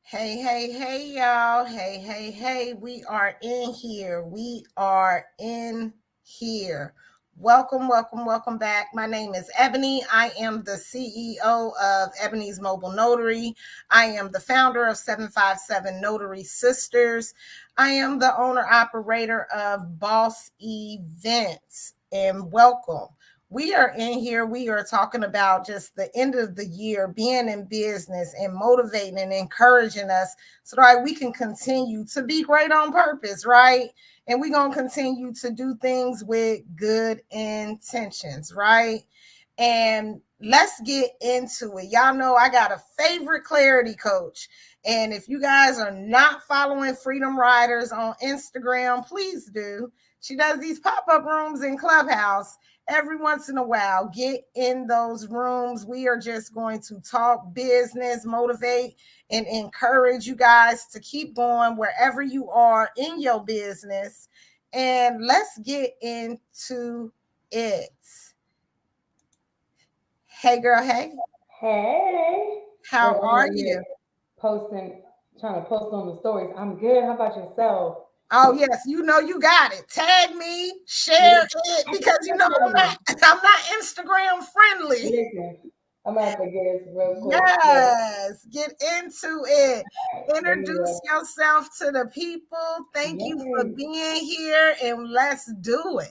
Hey, hey, hey, y'all. Hey, hey, hey. We are in here. We are in here. Welcome, welcome, welcome back. My name is Ebony. I am the CEO of Ebony's Mobile Notary. I am the founder of 757 Notary Sisters. I am the owner operator of Boss Events. And welcome. We are in here. We are talking about just the end of the year, being in business and motivating and encouraging us so that we can continue to be great on purpose, right? And we're going to continue to do things with good intentions, right? And let's get into it. Y'all know I got a favorite clarity coach. And if you guys are not following Freedom Ridahs on Instagram, please do. She does these pop-up rooms in Clubhouse every once in a while. Get in those rooms. We are just going to talk business, motivate, and encourage you guys to keep going wherever you are in your business. And let's get into it. Hey, girl. Hey. Hey. How Look, I'm are over you? here trying to post on the stories. I'm good. How about yourself? Oh yes, you know you got it. Tag me, share Listen, it because you know I'm not Instagram friendly. listen, I'm gonna have to get this real quick. Look, Yes, get into it. let me Introduce yourself to the people. Thank you for yes. being here and let's do it.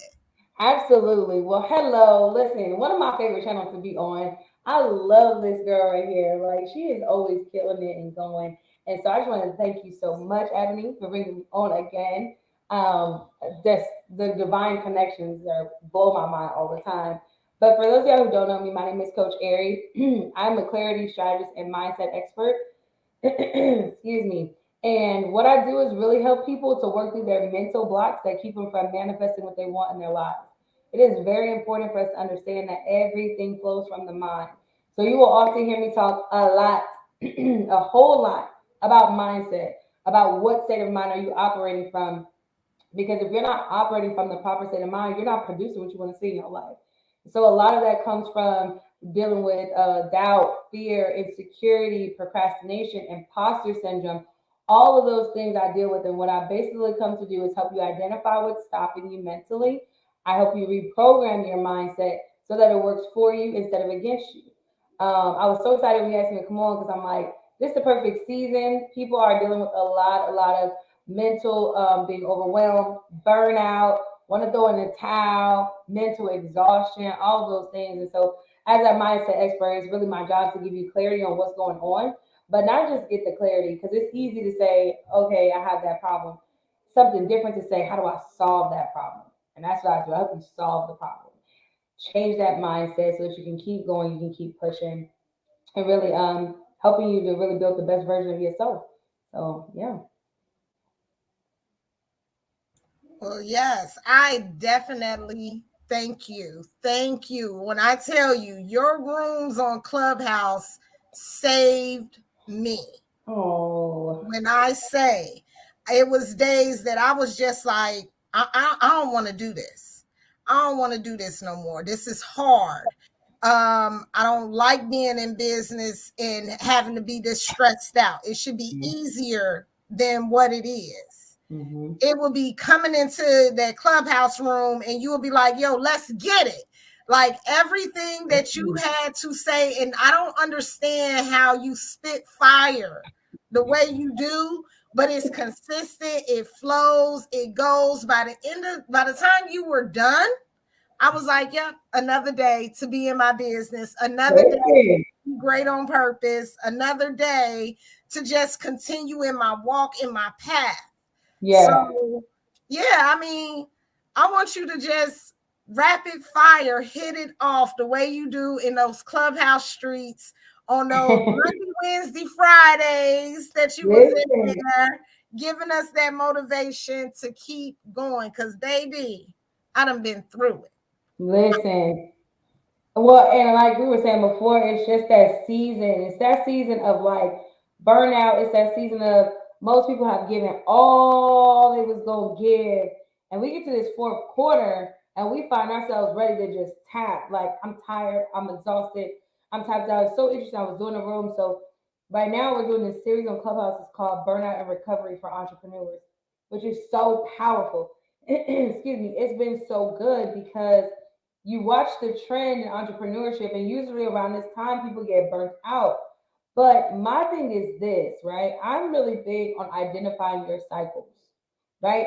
Absolutely. Well, hello. Listen, one of my favorite channels to be on. I love this girl right here. Like she is always killing it and going. And so I just want to thank you so much, Ebony, for bringing me on again. Um, just the divine connections are blow my mind all the time. But for those of y'all who don't know me, my name is Coach Ari. I'm a clarity strategist and mindset expert. Excuse me. And what I do is really help people to work through their mental blocks that keep them from manifesting what they want in their lives. It is very important for us to understand that everything flows from the mind. So you will often hear me talk a lot, a whole lot about mindset, about what state of mind are you operating from. Because if you're not operating from the proper state of mind, you're not producing what you want to see in your life. So a lot of that comes from dealing with doubt, fear, insecurity, procrastination, imposter syndrome. All of those things I deal with, and what I basically come to do is help you identify what's stopping you mentally. I help you reprogram your mindset so that it works for you instead of against you. I was so excited when you asked me to come on because I'm like, this is the perfect season. People are dealing with a lot of mental being overwhelmed, burnout, want to throw in the towel, mental exhaustion, all of those things. And so, as a mindset expert, it's really my job to give you clarity on what's going on, but not just get the clarity because it's easy to say, okay, I have that problem. Something different to say, how do I solve that problem? And that's what I do. I help you solve the problem, change that mindset so that you can keep going, you can keep pushing, and really helping you to really build the best version of yourself. So yeah. Well, yes, I definitely thank you. Thank you. When I tell you, your rooms on Clubhouse saved me. Oh, When I say it was days that I was just like, I don't want to do this. I don't want to do this no more. This is hard. I don't like being in business and having to be this stressed out. It should be easier than what it is. mm-hmm. It will be coming into that clubhouse room and you will be like, yo, let's get it. Like everything that you had to say, and I don't understand how you spit fire the way you do, but it's consistent, it flows, it goes. By the time you were done, I was like, yep, another day to be in my business, another day Listen. to be great on purpose, another day to just continue in my walk, in my path. Yeah. So, yeah, I mean, I want you to just rapid fire hit it off the way you do in those clubhouse streets on those Monday, Wednesday, Fridays that you was in Listen. there, giving us that motivation to keep going. Because, baby, I done been through it. Listen. Well, and like we were saying before, it's just that season. It's that season of like burnout. It's that season of most people have given all they was gonna give, and we get to this fourth quarter, and we find ourselves ready to just tap. Like I'm tired. I'm exhausted. I'm tapped out. It's so interesting. I was doing a room, so Right now, we're doing this series on Clubhouse. It's called Burnout and Recovery for Entrepreneurs, which is so powerful. Excuse me. It's been so good because you watch the trend in entrepreneurship, and usually around this time, people get burnt out. But my thing is this, right? I'm really big on identifying your cycles, right?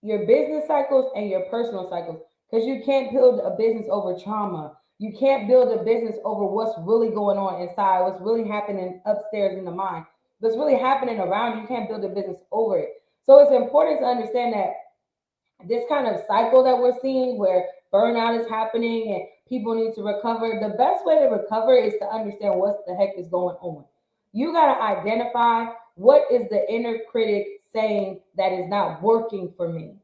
Your business cycles and your personal cycles, because you can't build a business over trauma. You can't build a business over what's really going on inside, what's really happening upstairs in the mind, what's really happening around you. You can't build a business over it. So it's important to understand that this kind of cycle that we're seeing where burnout is happening and people need to recover, the best way to recover is to understand what the heck is going on. You got to identify what is the inner critic saying that is not working for me.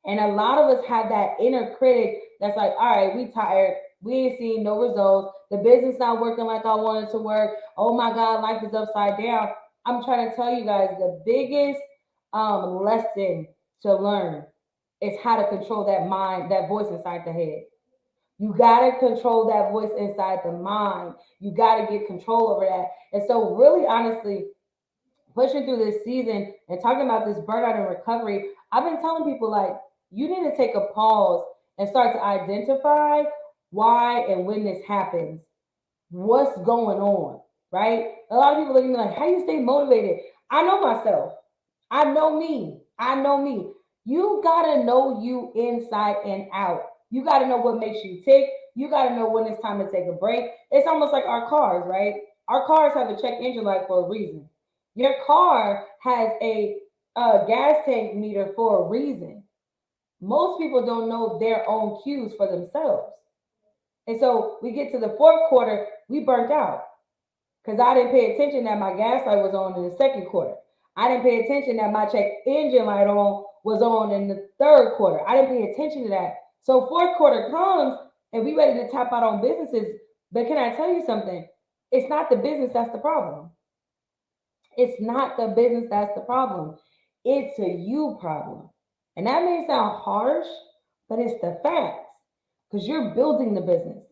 And a lot of us have that inner critic that's like, all right, we tired. We ain't seeing no results. The business not working like I wanted to work. Oh my God, life is upside down. I'm trying to tell you guys the biggest lesson to learn is how to control that mind, that voice inside the head. You got to control that voice inside the mind. You got to get control over that. And so, really, honestly, pushing through this season and talking about this burnout and recovery, I've been telling people like, you need to take a pause and start to identify why and when this happens. What's going on, right? A lot of people look at me like, how do you stay motivated? I know myself. I know me. I know me. You gotta know you inside and out. You gotta know what makes you tick. You gotta know when it's time to take a break. It's almost like our cars, right? Our cars have a check engine light for a reason. Your car has a gas tank meter for a reason. Most people don't know their own cues for themselves. And so we get to the fourth quarter, we burnt out because I didn't pay attention that my gas light was on in the second quarter. I didn't pay attention that my check engine light on was on in the third quarter. I didn't pay attention to that. So fourth quarter comes and we ready to tap out on businesses. But can I tell you something? It's not the business that's the problem. It's not the business that's the problem. It's a you problem. And that may sound harsh, but it's the facts because you're building the business.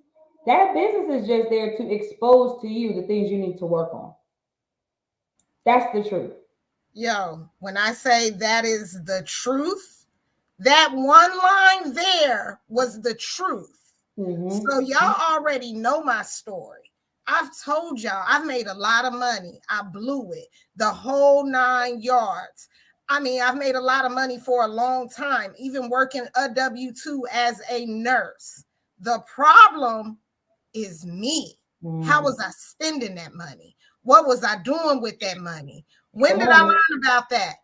That business is just there to expose to you the things you need to work on. That's the truth. Yo, when I say that is the truth, that one line there was the truth. Mm-hmm. So y'all already know my story. I've told y'all I've made a lot of money. I blew it, the whole 9 yards. I mean, I've made a lot of money for a long time, even working a W-2 as a nurse. The problem is me. How was I spending that money? What was I doing with that money? When did I learn about that?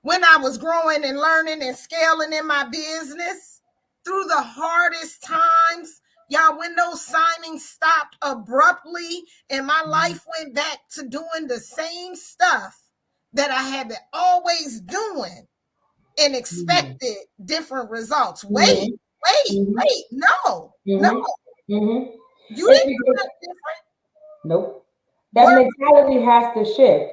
When I was growing and learning and scaling in my business through the hardest times. Y'all, when those signings stopped abruptly and my life went back to doing the same stuff that I had been always doing and expected different results. Wait, no, no, you It's didn't do because, nothing different. nope. That What? mentality has to shift.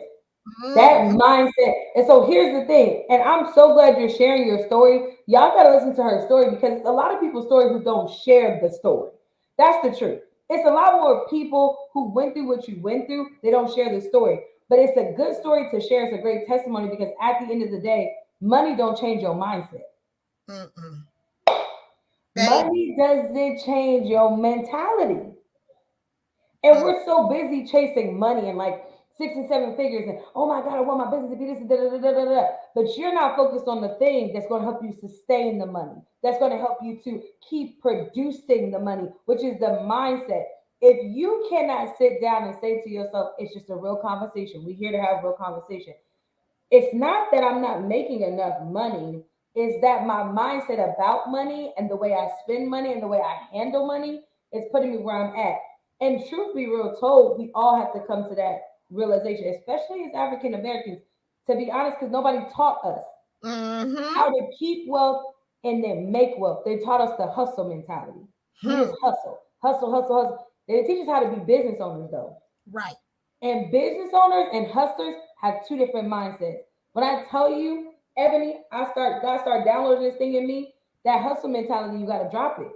That mindset. And so here's the thing, and I'm so glad you're sharing your story. Y'all gotta listen to her story because it's a lot of people's story who don't share the story. That's the truth. It's a lot more people who went through what you went through, they don't share the story. But it's a good story to share. It's a great testimony because at the end of the day, money don't change your mindset. Money doesn't change your mentality. And we're so busy chasing money and like 6 and 7 figures and oh my God, I want my business to be this and da da da da da. But you're not focused on the thing that's going to help you sustain the money. That's going to help you to keep producing the money, which is the mindset. If you cannot sit down and say to yourself, it's just a real conversation. We're here to have a real conversation. It's not that I'm not making enough money. Is that my mindset about money and the way I spend money and the way I handle money is putting me where I'm at. And truth be real told, we all have to come to that realization, especially as African Americans, to be honest, because nobody taught us how to keep wealth and then make wealth. They taught us the hustle mentality. We just hustle, hustle, hustle, hustle. They didn't teach us how to be business owners, though. Right. And business owners and hustlers have two different mindsets. When I tell you, Ebony, God started downloading this thing in me, that hustle mentality, you got to drop it.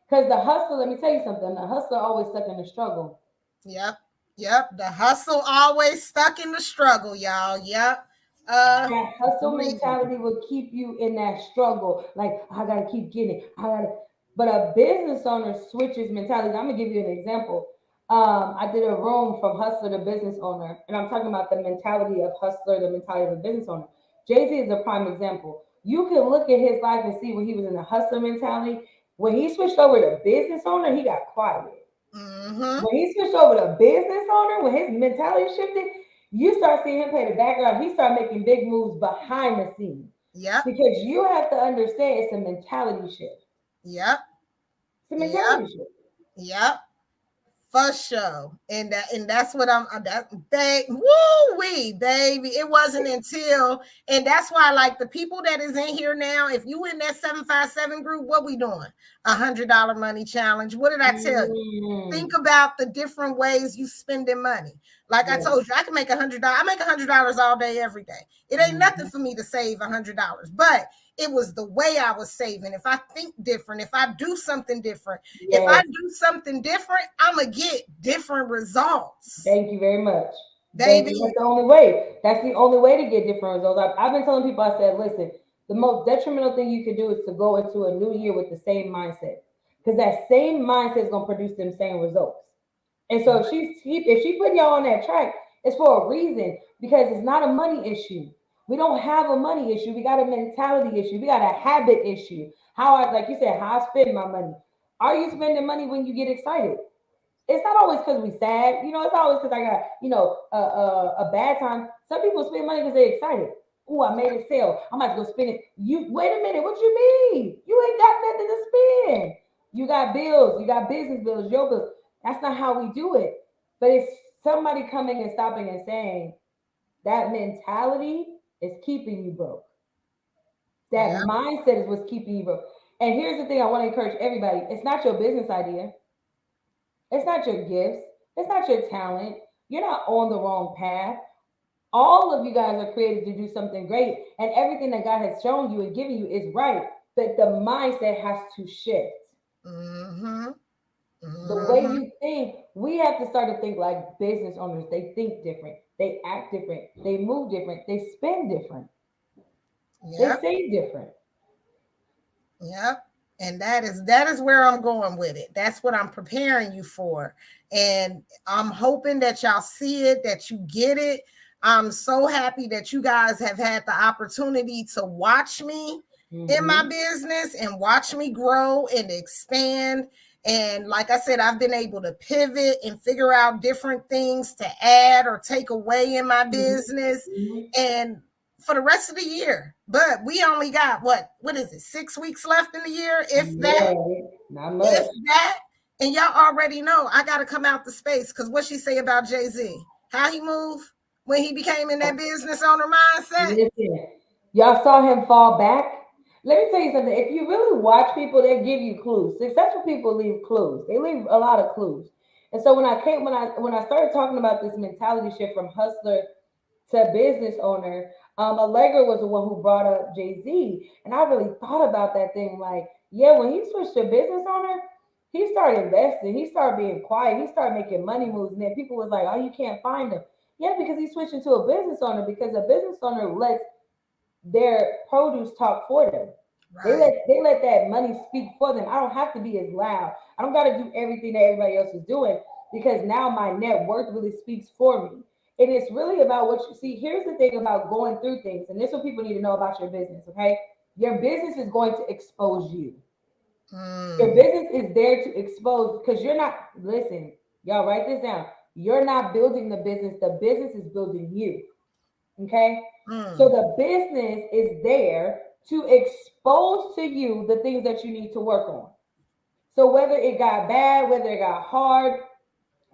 Because the hustler, let me tell you something, the hustler always stuck in the struggle. Yep. Yep. The hustle always stuck in the struggle, y'all. Yep. That hustle Agreed. mentality will keep you in that struggle. Like, I gotta keep getting it. I gotta. But a business owner switches mentality. I'm gonna give you an example. I did a room from hustler to business owner, and I'm talking about the mentality of hustler, the mentality of a business owner. Jay Z is a prime example. You can look at his life and see when he was in the hustler mentality. When he switched over to business owner, he got quiet. Mm-hmm. When he switched over to business owner, when his mentality shifted, you start seeing him play the background. He started making big moves behind the scenes Yep. because you have to understand it's a mentality shift. Yep. It's a Yep. mentality shift. Yep. For sure. And that's what I'm that babe, woo wee, baby. It wasn't until, and that's why, like, the people that is in here now, if you in that 757 group, what we doing? $100 money challenge. What did I tell you? Mm, Think about the different ways you spending money. Like I yes. told you, I can make $100. I make $100 all day, every day. It ain't nothing Mhm. for me to save $100, but it was the way I was saving. If I think different, if I do something different, if I Yes. do something different, I'm gonna get different results, Thank you very much. Thank you. That's baby. the only way. That's the only way to get different results. I've been telling people, I said, listen, the most detrimental thing you can do is to go into a new year with the same mindset. Because that same mindset is going to produce them same results. And so if she put y'all on that track, it's for a reason because it's not a money issue. We don't have a money issue. We got a mentality issue. We got a habit issue. How I, like you said, how I spend my money. Are you spending money when you get excited? It's not always because we sad. It's always because I got, a bad time. Some people spend money because they're excited. Oh, I made a sale. I'm about to go spend it. You wait a minute. What you mean? You ain't got nothing to spend. You got bills. You got business bills. Your bills. That's not how we do it. But it's somebody coming and stopping and saying that mentality is keeping you broke. Yeah, That mindset is what's keeping you broke. And here's the thing I want to encourage everybody. It's not your business idea. It's not your gifts. It's not your talent. You're not on the wrong path. All of you guys are created to do something great, and everything that God has shown you and given you is right. But the mindset has to shift. mm-hmm, The way mm-hmm. you think, we have to start to think like business owners. They think different. They act different. They move different. They spend different. They Yep. say different. Yep. And that is where I'm going with it. That's what I'm preparing you for. And I'm hoping that y'all see it, that you get it. I'm so happy that you guys have had the opportunity to watch me in my Mm-hmm. business and watch me grow and expand. And like I said, I've been able to pivot and figure out different things to add or take away in my business. Mm-hmm. And for the rest of the year. But we only got what is it, 6 weeks left in the year, if that, Yeah, not much. if that. And y'all already know I gotta come out the space because what she say about Jay-Z, how he moved when he became in that business owner mindset. Listen, y'all saw him fall back. Let me tell you something. If you really watch people, they give you clues. Successful people leave clues. They leave a lot of clues. And so when I started talking about this mentality shift from hustler to business owner, Allegra was the one who brought up Jay Z, and I really thought about that thing. Like, yeah, when he switched to business owner, he started investing. He started being quiet. He started making money moves, and then people was like, "Oh, you can't find him." Yeah, because he switched into a business owner because a business owner lets their produce talk for them. Right. They let that money speak for them. I don't have to be as loud. I don't got to do everything that everybody else is doing because now my net worth really speaks for me. And it's really about what you see. Here's the thing about going through things, and this is what people need to know about your business, okay? Your business is going to expose you. Your Mm, business is there to expose because you're not, listen, y'all write this down. You're not building the business is building you. Okay. So mm. the business is there to expose to you the things that you need to work on. So whether it got bad, whether it got hard,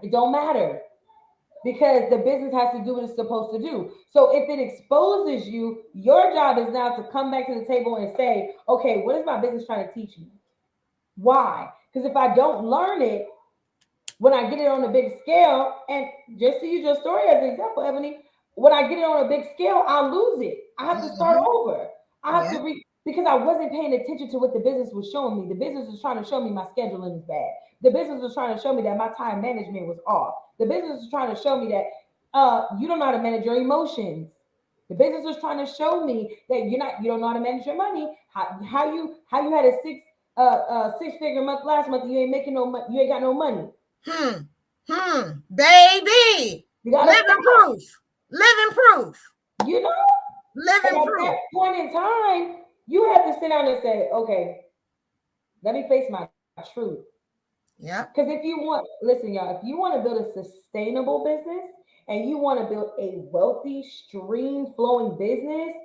it don't matter because the business has to do what it's supposed to do. So if it exposes you, your job is now to come back to the table and say, okay, what is my business trying to teach me? Why? Because if I don't learn it, when I get it on a big scale, and just to use your story as an example, Ebony, when I get it on a big scale, I'll lose it. I have to start Mm-hmm. over. I have Yeah. to read. because I wasn't paying attention to what the business was showing me. The business was trying to show me my scheduling is bad. The business was trying to show me that my time management was off. The business was trying to show me that you don't know how to manage your emotions. The business was trying to show me that you don't know how to manage your money. How you had a six-figure month last month and you ain't making no money. You ain't got no money. Baby, You gotta living stop. proof, living proof, You know. And living at that proof. point in time, you have to sit down and say, okay, let me face my truth. Yeah. Because if you want, listen, y'all, if you want to build a sustainable business and you want to build a wealthy, stream flowing business,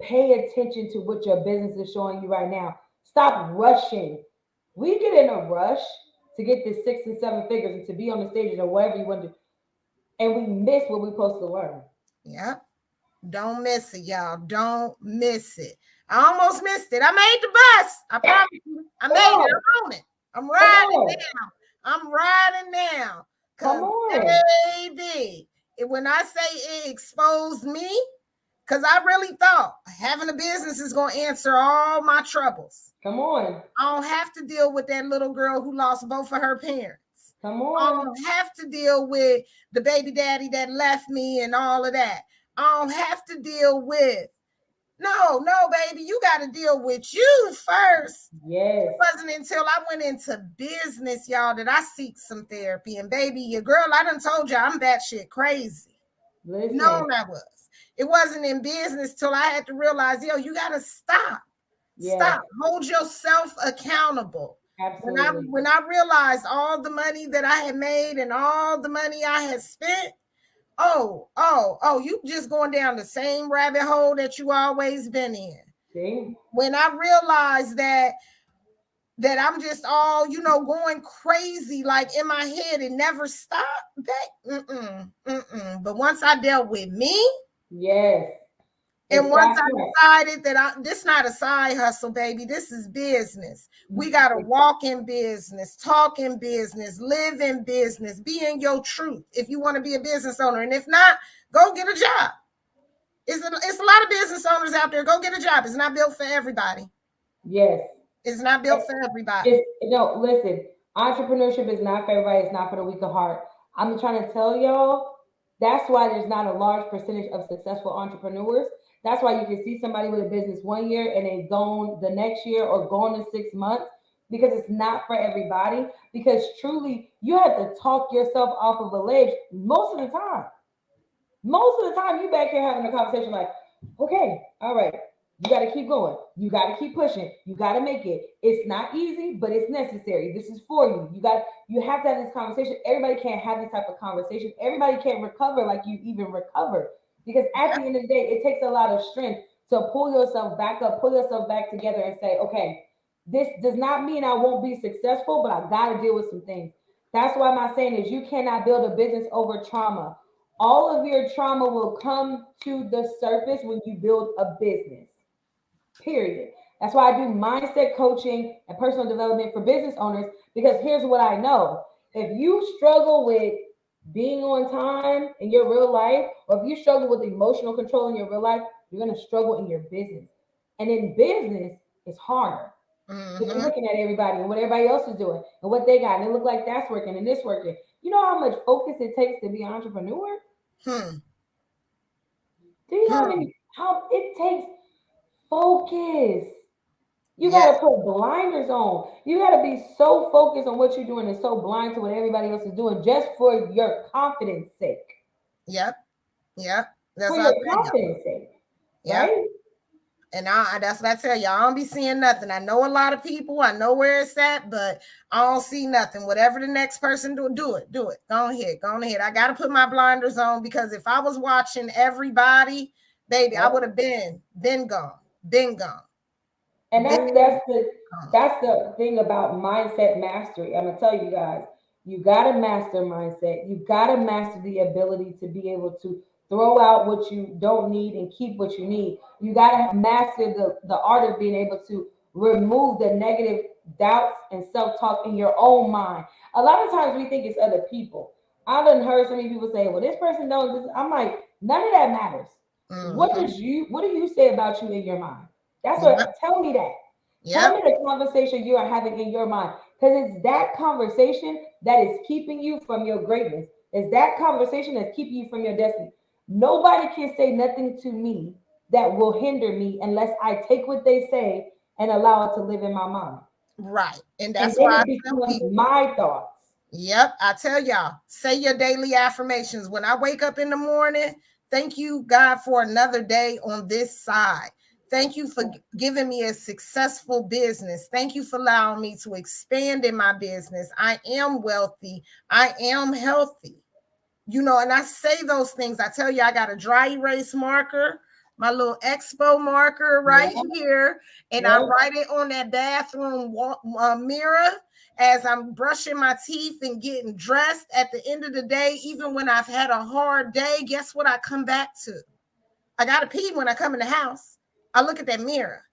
pay attention to what your business is showing you right now. Stop rushing. We get in a rush to get this 6 and 7 figures and to be on the stages or whatever you want to do, and we miss what we're supposed to learn. Yeah. Don't miss it, y'all. Don't miss it. I almost missed it. I made the bus. I promise you. I made it. I'm on it. I'm Come riding on. now. I'm riding now. Come Because, on. baby, when I say it exposed me, because I really thought having a business is going to answer all my troubles. Come on. I don't have to deal with that little girl who lost both of her parents. Come I on. don't have to deal with the baby daddy that left me and all of that. I don't have to deal with. No, baby, you got to deal with you first. Yes. It wasn't until I went into business, y'all, that I seek some therapy. And baby, your girl, I done told you I'm batshit crazy. Listen. No, that was. It wasn't in business till I had to realize, yo, you got to stop. Yes. Stop. Hold yourself accountable. Absolutely. When I realized all the money that I had made and all the money I had spent, you just going down the same rabbit hole that you always been in. See? When I realized that I'm just all, going crazy, like in my head, it never stopped. But once I dealt with me, yes. and once I decided that this not a side hustle, baby, this is business. We got to walk in business, talk in business, live in business, be in your truth if you want to be a business owner. And if not, go get a job. It's a lot of business owners out there. Go get a job. It's not built for everybody. Yes. It's not built for everybody. No, listen, entrepreneurship is not for everybody. It's not for the weak of heart. I'm trying to tell y'all, that's why there's not a large percentage of successful entrepreneurs. That's why you can see somebody with a business 1 year and they gone the next year or gone in 6 months, because it's not for everybody. Because truly, you have to talk yourself off of a ledge most of the time. Most of the time, you back here having a conversation like, okay, all right, you got to keep going. You got to keep pushing. You got to make it. It's not easy, but it's necessary. This is for you. You have to have this conversation. Everybody can't have this type of conversation. Everybody can't recover like you even recovered. Because at the end of the day, it takes a lot of strength to pull yourself back up, pull yourself back together and say, okay, this does not mean I won't be successful, but I got to deal with some things. That's why my saying is you cannot build a business over trauma. All of your trauma will come to the surface when you build a business. Period. That's why I do mindset coaching and personal development for business owners, because here's what I know. If you struggle with being on time in your real life, or if you struggle with emotional control in your real life, you're going to struggle in your business. And in business, it's harder. You're looking at everybody and what everybody else is doing and what they got, and it look like that's working and this working. You know how much focus it takes to be an entrepreneur? Do you know how it takes focus? You got to put blinders on. You got to be so focused on what you're doing and so blind to what everybody else is doing just for your confidence sake. Yep. That's for your confidence sake. Right? And that's what I tell you. I don't be seeing nothing. I know a lot of people. I know where it's at, but I don't see nothing. Whatever the next person do it. Go ahead. I got to put my blinders on, because if I was watching everybody, baby, I would have been gone. And that's the thing about mindset mastery. I'm gonna tell you guys, you gotta master mindset. You gotta master the ability to be able to throw out what you don't need and keep what you need. You gotta master the art of being able to remove the negative doubts and self-talk in your own mind. A lot of times we think it's other people. I've heard so many people say, well, this person knows this. I'm like, none of that matters. What do you say about you in your mind? That's Yep. what, tell me that. Tell Yep. me the conversation you are having in your mind. Because it's that conversation that is keeping you from your greatness. It's that conversation that's keeping you from your destiny. Nobody can say nothing to me that will hinder me unless I take what they say and allow it to live in my mind. Right. And And that's then why I it tell becomes people, my thoughts. yep, I tell y'all, say your daily affirmations. When I wake up in the morning, thank you, God, for another day on this side. Thank you for giving me a successful business. Thank you for allowing me to expand in my business. I am wealthy. I am healthy. And I say those things. I tell you, I got a dry erase marker, my little expo marker Yeah, right here, and I yeah, write it on that bathroom mirror as I'm brushing my teeth and getting dressed. At the end of the day, even when I've had a hard day, guess what I come back to? I got to pee when I come in the house. I look at that mirror.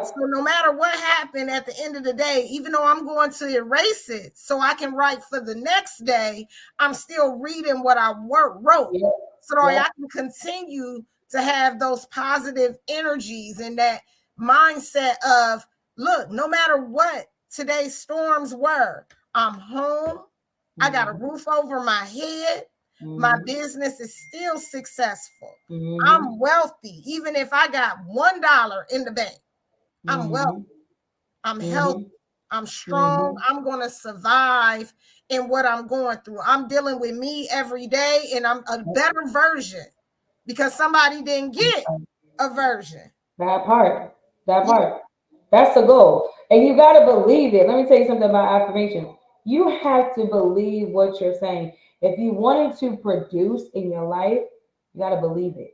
So yep, no matter what happened at the end of the day, even though I'm going to erase it so I can write for the next day, I'm still reading what I wrote yep, so that yep. I can continue to have those positive energies and that mindset of, look, no matter what today's storms were, I'm home. I got a Mm-hmm, roof over my head. My mm-hmm, business is still successful. mm-hmm, I'm wealthy, even if I got $1 in the bank. I'm wealthy. mm-hmm, I'm healthy. mm-hmm, I'm strong. mm-hmm. I'm going to survive in what I'm going through. I'm dealing with me every day, and I'm a better version because somebody didn't get a version. That part. That Yeah, part. That's the goal. And you got to believe it. Let me tell you something about affirmation. You have to believe what you're saying. If you wanted to produce in your life, you got to believe it.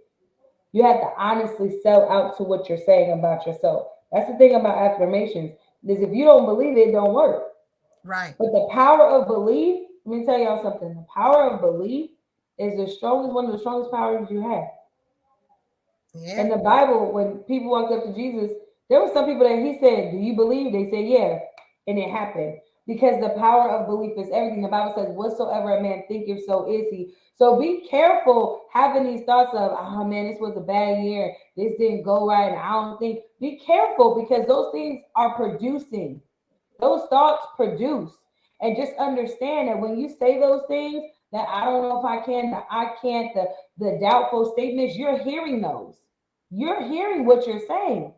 You have to honestly sell out to what you're saying about yourself. That's the thing about affirmations. Is if you don't believe it, it don't work. right. But the power of belief, let me tell y'all something. The power of belief is the strongest, one of the strongest powers you have. In Yeah. the Bible, when people walked up to Jesus, there were some people that he said, "Do you believe?" They said, "Yeah," and it happened because the power of belief is everything. The Bible says, "Whatsoever a man thinketh, so is he." So be careful having these thoughts of, "Oh man, this was a bad year. This didn't go right." And I don't think. Be careful because those things are producing. Those thoughts produce. And just understand that when you say those things, that I don't know if I can, that I can't, the doubtful statements, you're hearing those. You're hearing what you're saying.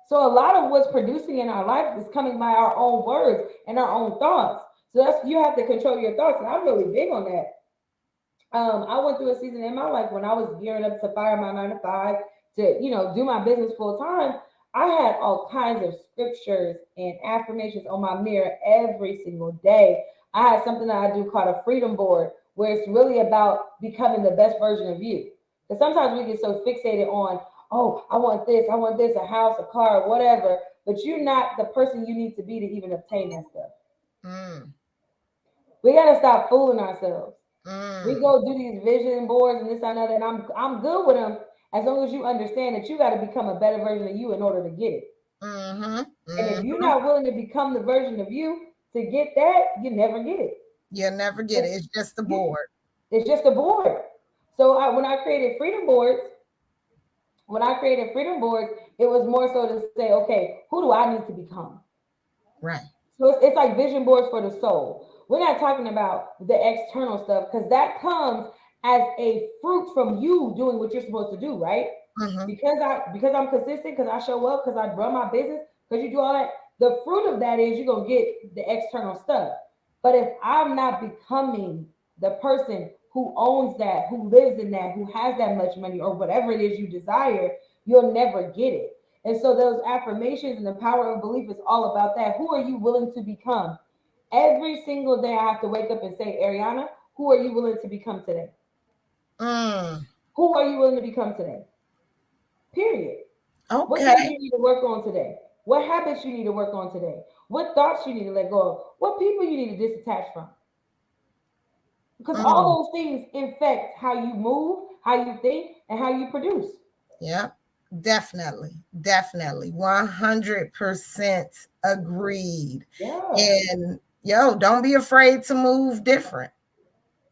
So a lot of what's producing in our life is coming by our own words and our own thoughts. So that's, you have to control your thoughts. And I'm really big on that. I went through a season in my life when I was gearing up to fire my 9 to 5 to, do my business full time. I had all kinds of scriptures and affirmations on my mirror every single day. I had something that I do called a freedom board, where it's really about becoming the best version of you. Because sometimes we get so fixated on, oh, I want this, a house, a car, whatever, but you're not the person you need to be to even obtain that stuff. Mm, We got to stop fooling ourselves. We mm, go do these vision boards and this and that, and I'm good with them as long as you understand that you got to become a better version of you in order to get it. mm-hmm, And if you're mm-hmm. not willing to become the version of you to get that, you never get it. You'll never get it. It's just the board. It's just a board. So when I created freedom boards, it was more so to say, okay, who do I need to become? Right. So it's like vision boards for the soul. We're not talking about the external stuff because that comes as a fruit from you doing what you're supposed to do, right? Mm-hmm. Because I'm consistent, because I show up, because I run my business, because you do all that. The fruit of that is you're gonna get the external stuff. But if I'm not becoming the person who owns that, who lives in that, who has that much money, or whatever it is you desire, you'll never get it. And so those affirmations and the power of belief is all about that. Who are you willing to become? Every single day I have to wake up and say, Ariana, who are you willing to become today? Mm. Who are you willing to become today? Period. What Okay. things you need to work on today? What habits you need to work on today? What thoughts you need to let go of? What people you need to disattach from? Because Mm. all those things affect how you move, how you think, and how you produce. Yeah, definitely. Definitely. 100% agreed. Yeah, And yo, don't be afraid to move different.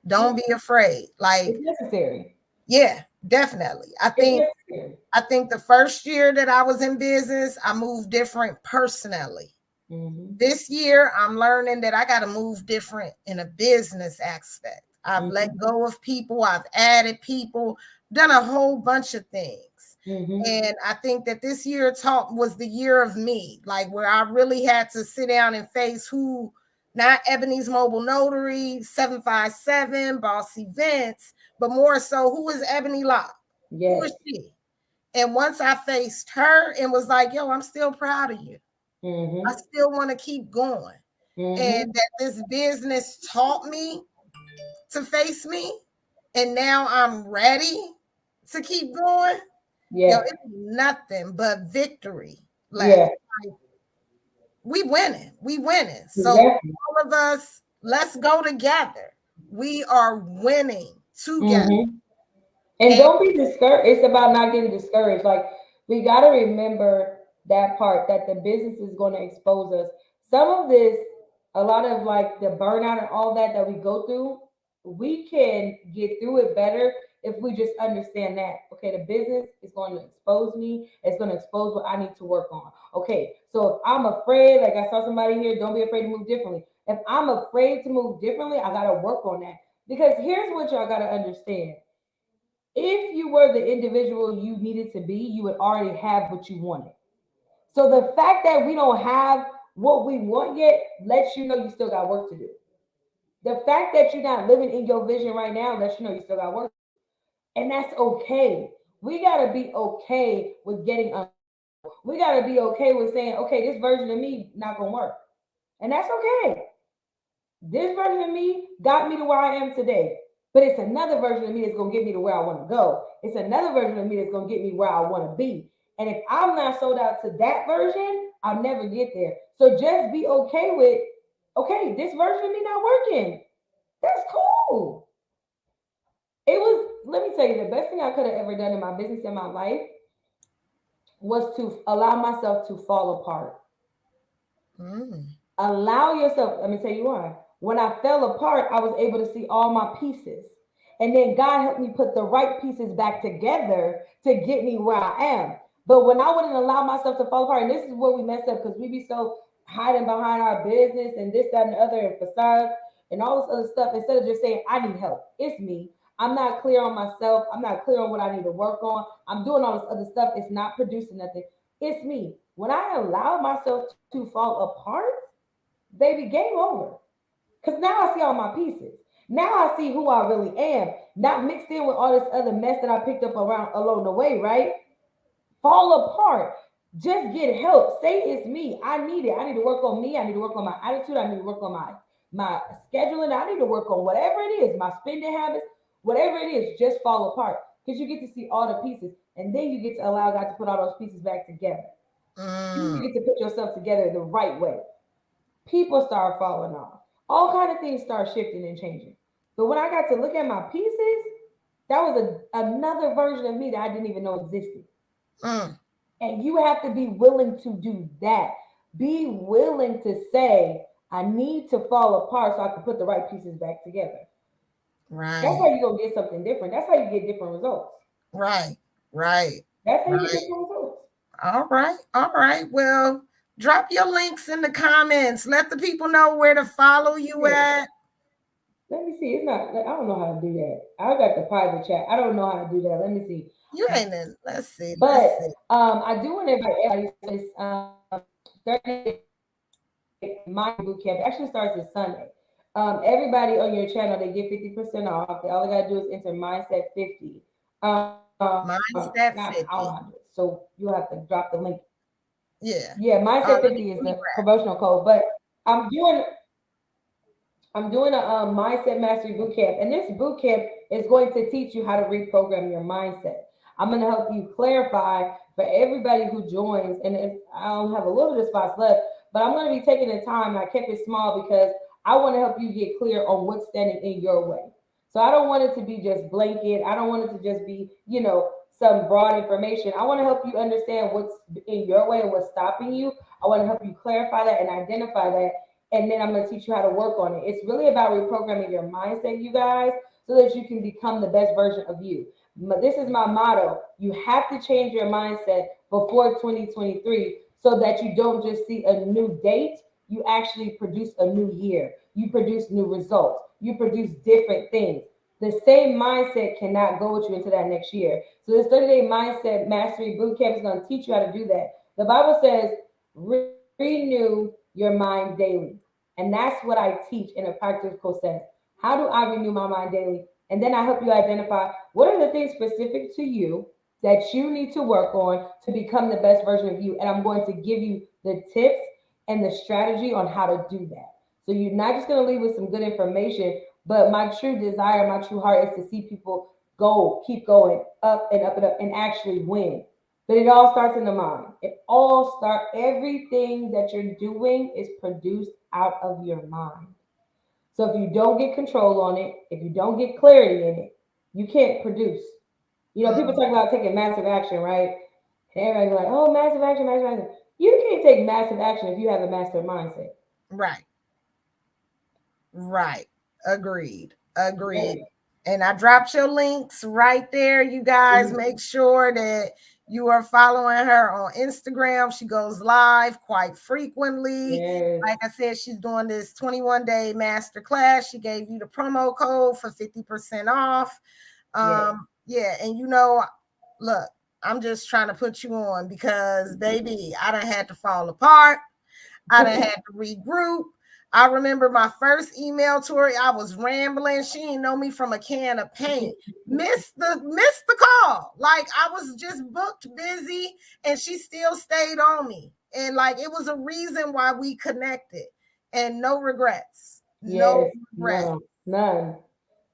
Don't be afraid. Like, it's necessary. yeah, Definitely. It's necessary. I think the first year that I was in business, I moved different personally. Mm-hmm. This year, I'm learning that I got to move different in a business aspect. I've let Mm-hmm. go of people, I've added people, done a whole bunch of things. Mm-hmm. And I think that this year was the year of me, like where I really had to sit down and face who, not Ebony's Mobile Notary, 757, Boss Events, but more so, who is Ebony Locke? Who Yes. is she? And once I faced her and was like, yo, I'm still proud of you. I Mm-hmm. still want to keep going. Mm-hmm. And that this business taught me to face me. And now I'm ready to keep going. Yo, Yeah. it's nothing but victory Yeah. left. Like, we winning. We winning. So Exactly. all of us, let's go together. We are winning together. Mm-hmm. And And don't be discouraged. It's about not getting discouraged. Like, we got to remember that part, that the business is going to expose us. Some of this, a lot of like the burnout and all that we go through, we can get through it better if we just understand that. Okay, the business is going to expose me. It's going to expose what I need to work on. Okay, so if I'm afraid, like I saw somebody here, don't be afraid to move differently. If I'm afraid to move differently, I got to work on that. Because here's what y'all got to understand: if you were the individual you needed to be, you would already have what you wanted. So the fact that we don't have what we want yet lets you know you still got work to do. The fact that you're not living in your vision right now lets you know you still got work. And that's okay. We got to be okay with getting uncomfortable. We got to be okay with saying, okay, this version of me not going to work. And that's okay. This version of me got me to where I am today. But it's another version of me that's going to get me to where I want to go. It's another version of me that's going to get me where I want to be. And if I'm not sold out to that version, I'll never get there. So just be okay with, okay, this version of me not working. That's cool. It was, let me tell you, the best thing I could have ever done in my business in my life was to allow myself to fall apart. mm, Allow yourself, let me tell you why. When I fell apart, I was able to see all my pieces. And then God helped me put the right pieces back together to get me where I am. But when I wouldn't allow myself to fall apart, and this is where we mess up because we be so hiding behind our business and this, that, and the other, and facades and all this other stuff, instead of just saying, I need help. It's me. I'm not clear on myself. I'm not clear on what I need to work on. I'm doing all this other stuff. It's not producing nothing. It's me. When I allow myself to fall apart, baby, game over. Because now I see all my pieces. Now I see who I really am, not mixed in with all this other mess that I picked up around along the way, right? Fall apart. Just get help. Say it's me. I need it. I need to work on me. I need to work on my attitude. I need to work on my scheduling. I need to work on whatever it is, my spending habits, whatever it is, just fall apart. Because you get to see all the pieces. And then you get to allow God to put all those pieces back together. Then mm. you get to put yourself together the right way. People start falling off. All kind of things start shifting and changing. But when I got to look at my pieces, that was another version of me that I didn't even know existed. Mm. And you have to be willing to do that. Be willing to say, I need to fall apart so I can put the right pieces back together. That's how Right, you're going to get something different. That's how you get different results. right, right, That's how you get right. different results. All right, all right. Well, drop your links in the comments. Let the people know where to follow you Yeah. at. Let me see. It's not, I don't know how to do that. I got the private chat. I don't know how to do that. Let me see. You ain't in. Let's see. Let's But see. I do want to invite everybody to this 30 mind boot camp. It actually starts this Sunday. Everybody on your channel, they get 50% off. All they gotta do is enter mindset 50. Not I Mindset don't know how to do 50. it. So you'll have to drop the link. Yeah. Yeah, mindset Let 50 me is see the promotional code. But I'm doing I'm doing a mindset mastery boot camp, and this boot camp is going to teach you how to reprogram your mindset. I'm going to help you clarify for everybody who joins, and if I don't have a little bit of spots left, but I'm going to be taking the time. And I kept it small because I want to help you get clear on what's standing in your way. So I don't want it to be just blanket. I don't want it to just be, some broad information. I want to help you understand what's in your way and what's stopping you. I want to help you clarify that and identify that, and then I'm going to teach you how to work on it. It's really about reprogramming your mindset, you guys, so that you can become the best version of you. This is my motto. You have to change your mindset before 2023 so that you don't just see a new date, you actually produce a new year. You produce new results. You produce different things. The same mindset cannot go with you into that next year. So this 30-day mindset mastery boot camp is going to teach you how to do that. The Bible says, renew your mind daily. And that's what I teach in a practical sense. How do I renew my mind daily? And then I help you identify what are the things specific to you that you need to work on to become the best version of you. And I'm going to give you the tips and the strategy on how to do that. So you're not just going to leave with some good information, but my true desire, my true heart is to see people go, keep going up and up and up and actually win. But it all starts in the mind. Everything that you're doing is produced out of your mind. So if you don't get control on it, if you don't get clarity in it, you can't produce. People Mm, talk about taking massive action, right? And everybody's like, oh, massive action, massive action. You can't take massive action if you have a master mindset. right. Right. Agreed. Agreed. Right. And I dropped your links right there. You guys Mhm. make sure that you are following her on Instagram. She goes live quite frequently. Yes. Like I said, she's doing this 21-day master class. She gave you the promo code for 50% off. Yes. Yeah, and look, I'm just trying to put you on because baby, I done had to fall apart. I done had to regroup. I remember my first email to her. I was rambling. She didn't know me from a can of paint. Missed the call. Like I was just booked busy, and she still stayed on me. And like it was a reason why we connected. And no regrets. No Yes. regrets. No. None.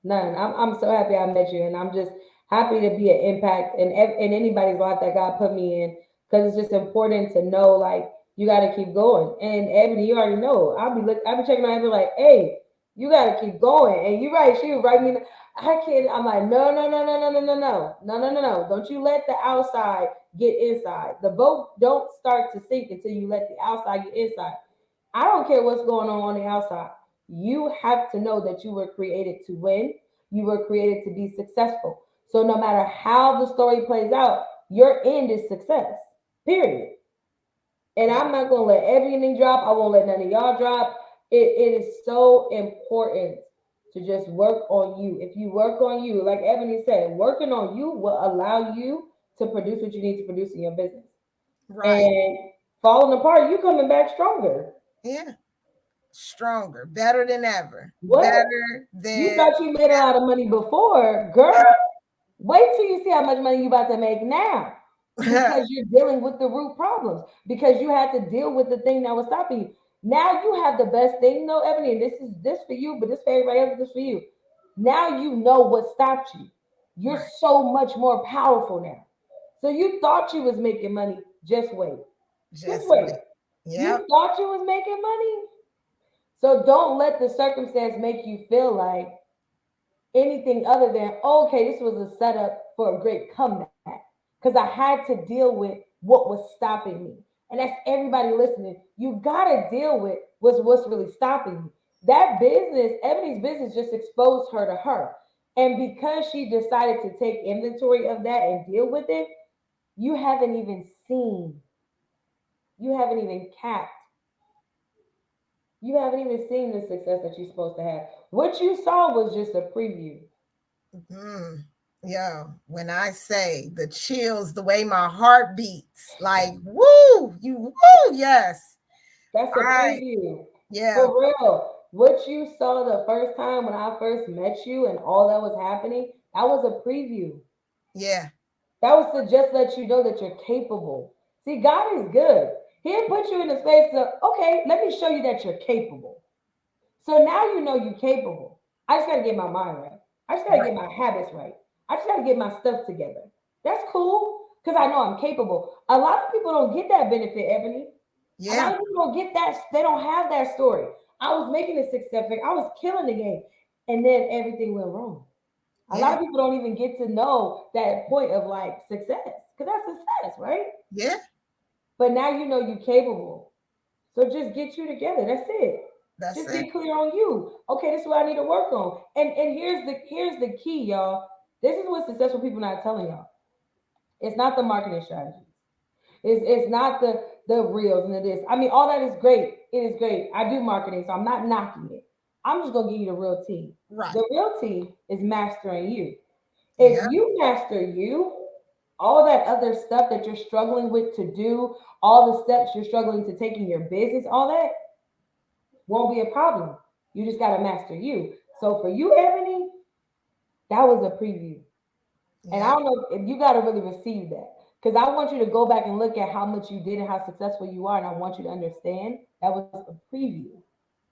None. I'm so happy I met you, and I'm just happy to be an impact in anybody's life that God put me in, because it's just important to know like you got to keep going. And Ebony, you already know. I'll be checking on Ebony like, hey, you got to keep going. And you're right. She would write me. I can't. I'm like, no, no, no, no, no, no, no, no, no, no, no, no. Don't you let the outside get inside. The boat don't start to sink until you let the outside get inside. I don't care what's going on the outside. You have to know that you were created to win. You were created to be successful. So no matter how the story plays out, your end is success. Period. And Yeah. I'm not gonna let everything drop. I won't let none of y'all drop. It is so important to just work on you. If you work on you, like Ebony said, working on you will allow you to produce what you need to produce in your business. Right. And falling apart, you coming back stronger. Yeah. Stronger. Better than ever. What? Better You than thought you made a lot of money before, girl. Wait till you see how much money you about to make now. Because you're dealing with the root problems. Because you had to deal with the thing that was stopping you. Now you have the best thing, no, Ebony, and this for you, but this for everybody else, this for you. Now you know what stopped you. You're right. so much more powerful now. So you thought you was making money. Just wait. Just Just wait. wait. Yep. You thought you was making money. So don't let the circumstance make you feel like anything other than, oh, okay, this was a setup for a great comeback. Because I had to deal with what was stopping me. And that's everybody listening. You got to deal with what's really stopping you. That business, Ebony's business just exposed her to her. And because she decided to take inventory of that and deal with it, you haven't even seen, you haven't even capped, you haven't even seen the success that you're supposed to have. What you saw was just a preview. Mm. Yo, when I say the chills, the way my heart beats, like woo, yes. That's a I preview. yeah, For real. What you saw the first time when I first met you and all that was happening, that was a preview. yeah, That was to just let you know that you're capable. See, God is good. He'll put you in the space of, okay, let me show you that you're capable. So now you know you're capable. I just got to get my mind right. I just got to right. get my habits right. I just got to get my stuff together. That's cool because I know I'm capable. A lot of people don't get that benefit, Ebony. A lot Yeah, of people don't get that. They don't have that story. I was making a success. I was killing the game, and then everything went wrong. A lot yeah, of people don't even get to know that point of like success because that's success, right? yeah. But now you know you're capable. So just get you together. That's it. That's Just it. get clear on you. Okay, this is what I need to work on. And here's the key, y'all. This is what successful people not telling y'all. It's not the marketing strategy. It's not the reels and the this. I mean, all that is great. It is great. I do marketing, so I'm not knocking it. I'm just gonna give you the real tea. Right. The real tea is mastering you. Yeah. If you master you, all that other stuff that you're struggling with to do, all the steps you're struggling to take in your business, all that won't be a problem. You just gotta master you. So for you, Ebony, that was a preview. And I Yeah. don't know if you got to really receive that. Because I want you to go back and look at how much you did and how successful you are. And I want you to understand that was a preview.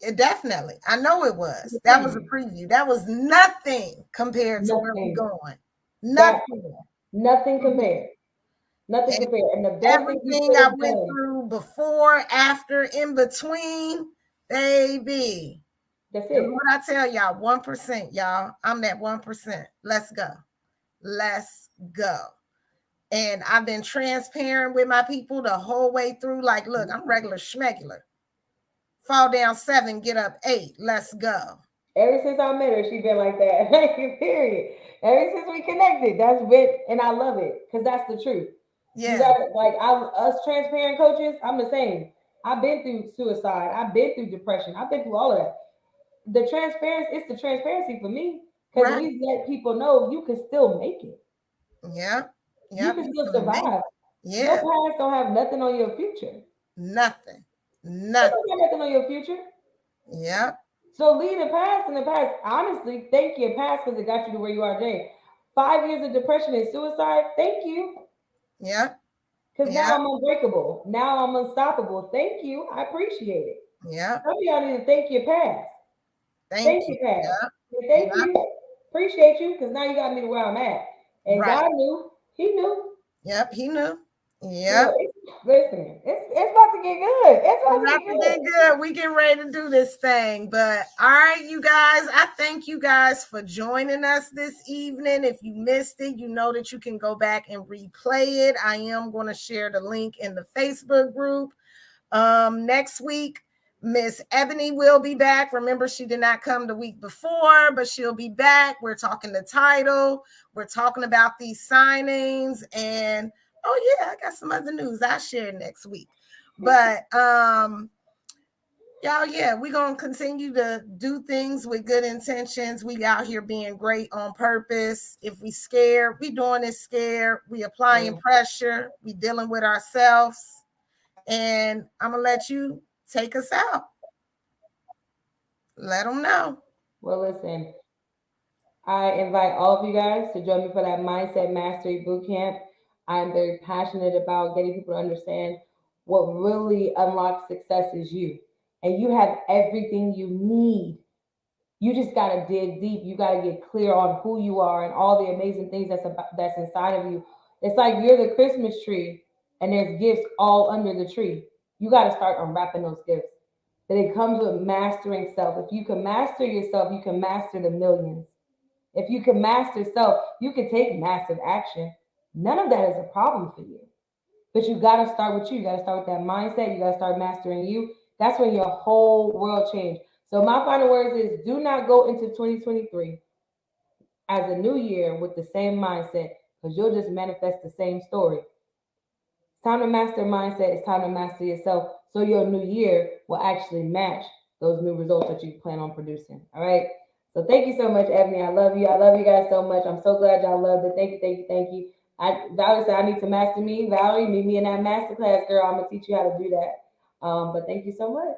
It definitely. I know it was. It's a That was a preview. preview. That was nothing compared to where we're Nothing. going. That Nothing. nothing Mhm. compared. Nothing And compared. And the best thing you everything could I have went done. through before, after, in between, baby. That's And it. what I tell y'all, 1%, y'all. I'm that 1%. Let's go. Let's go. And I've been transparent with my people the whole way through. Like, look, I'm regular schmegular. Fall down 7, get up 8. Let's go. Ever since I met her, she's been like that. Period. Ever since we connected, that's been, and I love it because that's the truth. You Yeah. got like us transparent coaches. I'm the same. I've been through suicide. I've been through depression. I've been through all of that. The transparency, it's the transparency for me because Right. we let people know you can still make it. Yep. You Yep. can You still can make survive. it. Your Yeah. past don't have nothing on your future. Nothing. It Nothing. don't have nothing on your future. Yep. So leave the past in the past. Honestly, thank your past because it got you to where you are today. 5 years of depression and suicide, thank you. Yep. Because now Yep. I'm unbreakable. Now I'm unstoppable. Thank you. I appreciate it. Yep. Some of y'all need to thank your past. Thank Thank you. you, past. Yep. Say, thank Yep. you. Appreciate you because now you got me to where I'm at. And Right. God knew. He knew. Yep. He knew. So Yep. listen, it's about to get good. It's It's about to about get to good. get good. We get ready to do this thing. But all right, you guys, I thank you guys for joining us this evening. If you missed it, you know that you can go back and replay it. I am going to share the link in the Facebook group. Next week, Miss Ebony will be back. Remember, she did not come the week before, but she'll be back. We're talking the title. We're talking about these signings. And oh yeah, I got some other news I'll share next week. But y'all, yeah, we're gonna continue to do things with good intentions. We out here being great on purpose. If we scared, we doing it scared. We applying pressure. We dealing with ourselves. And I'm gonna let you take us out. Let them know. Well, listen, I invite all of you guys to join me for that Mindset Mastery Bootcamp. I'm very passionate about getting people to understand what really unlocks success is you. And you have everything you need. You just got to dig deep. You got to get clear on who you are and all the amazing things that's inside of you. It's like you're the Christmas tree and there's gifts all under the tree. You got to start unwrapping those gifts. But it comes with mastering self. If you can master yourself, you can master the millions. If you can master self, you can take massive action. None of that is a problem for you. But you got to start with you. You got to start with that mindset. You got to start mastering you. That's when your whole world change. So my final words is do not go into 2023 as a new year with the same mindset because you'll just manifest the same story. It's time to master mindset. It's time to master yourself so your new year will actually match those new results that you plan on producing. All right. So thank you so much, Ebony. I love you. I love you guys so much. I'm so glad y'all loved it. Thank you, thank you, thank you. Valerie said I need to master me. Valerie, meet me in that master class, girl. I'm gonna teach you how to do that. But thank you so much.